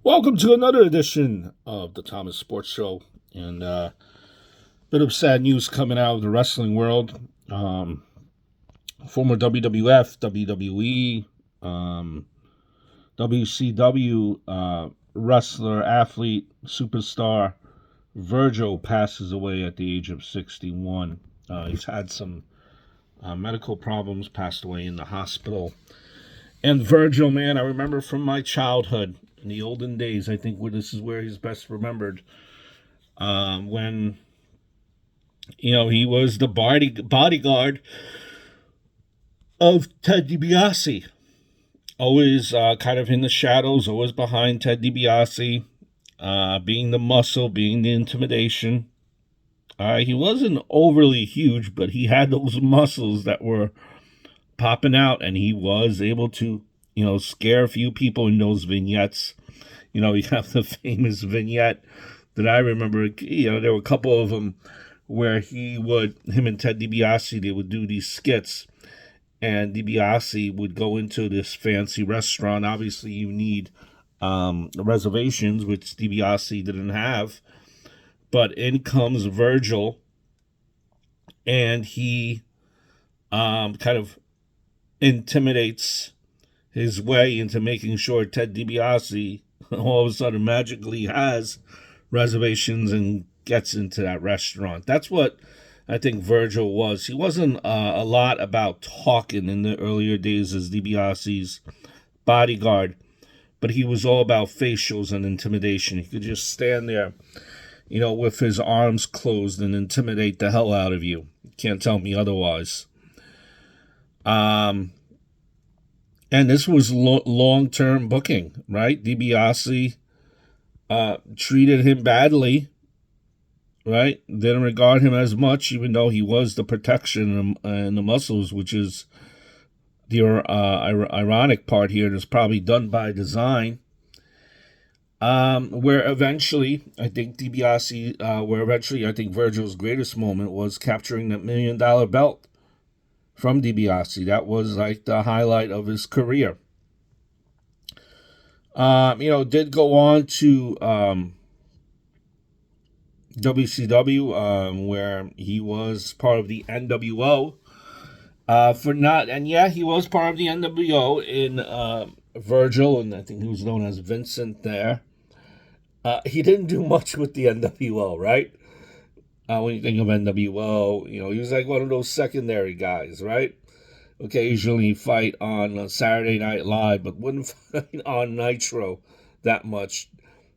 Welcome to another edition of the Thomas Sports Show. And bit of sad news coming out of the wrestling world. Former WWF, WWE, WCW wrestler, athlete, superstar Virgil passes away at the age of 61. He's had some medical problems, passed away in the hospital. And Virgil, man, I remember from my childhood, in the olden days, I think this is where he's best remembered. When he was the bodyguard of Ted DiBiase, always kind of in the shadows, always behind Ted DiBiase, being the muscle, being the intimidation. He wasn't overly huge, but he had those muscles that were popping out, and he was able to, scare a few people in those vignettes. You have the famous vignette that I remember. There were a couple of them where him and Ted DiBiase, they would do these skits, and DiBiase would go into this fancy restaurant. Obviously, you need reservations, which DiBiase didn't have. But in comes Virgil, and he kind of intimidates his way into making sure Ted DiBiase all of a sudden magically has reservations and gets into that restaurant. That's what I think Virgil was. He wasn't a lot about talking in the earlier days as DiBiase's bodyguard, but he was all about facials and intimidation. He could just stand there, with his arms closed and intimidate the hell out of you. You can't tell me otherwise. And this was long-term booking, right? DiBiase treated him badly, right? Didn't regard him as much, even though he was the protection and the muscles, which is the ironic part here. It's probably done by design. Where eventually, I think Virgil's greatest moment was capturing that $1 million belt from DiBiase. That was like the highlight of his career. Did go on to WCW, where he was part of the NWO. He was part of the NWO in Virgil, and I think he was known as Vincent there. He didn't do much with the NWO, right? When you think of NWO, he was like one of those secondary guys, right? Occasionally fight on Saturday Night Live, but wouldn't fight on Nitro that much.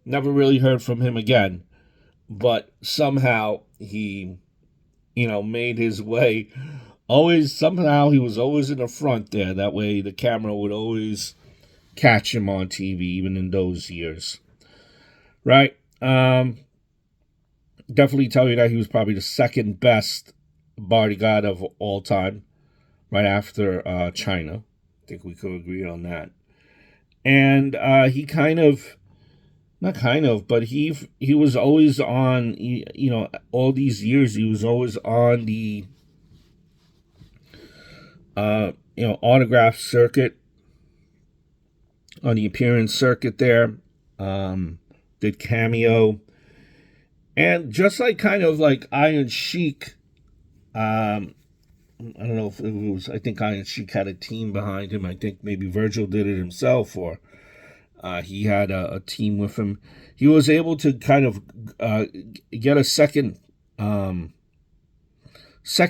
Never really heard from him again. But somehow he, made his way. Somehow he was always in the front there. That way the camera would always catch him on TV, even in those years. Right? Definitely tell you that he was probably the second best bodyguard of all time, right after China. I think we could agree on that. And he he was always on, all these years he was always on the, autograph circuit, on the appearance circuit there, did cameo. And just like kind of like Iron Sheik, I don't know if it was, I think Iron Sheik had a team behind him. I think maybe Virgil did it himself, or he had a team with him. He was able to kind of get a second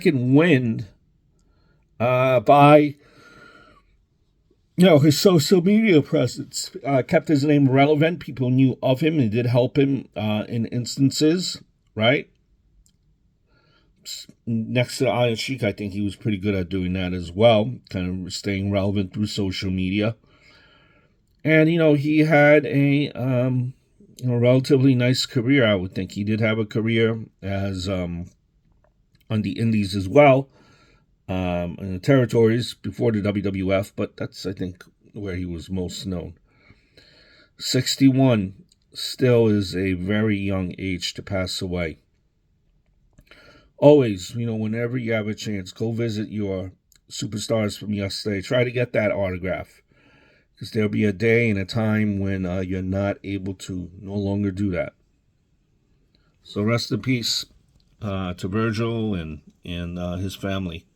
wind by his social media presence. Kept his name relevant. People knew of him and did help him in instances, right? Next to Iron Sheik, I think he was pretty good at doing that as well, kind of staying relevant through social media. And, he had a relatively nice career, I would think. He did have a career as on the indies as well, in the territories before the WWF, but that's, I think, where he was most known. 61 still is a very young age to pass away. Always, whenever you have a chance, go visit your superstars from yesterday. Try to get that autograph. because there'll be a day and a time when you're not able to no longer do that. So rest in peace to Virgil and his family.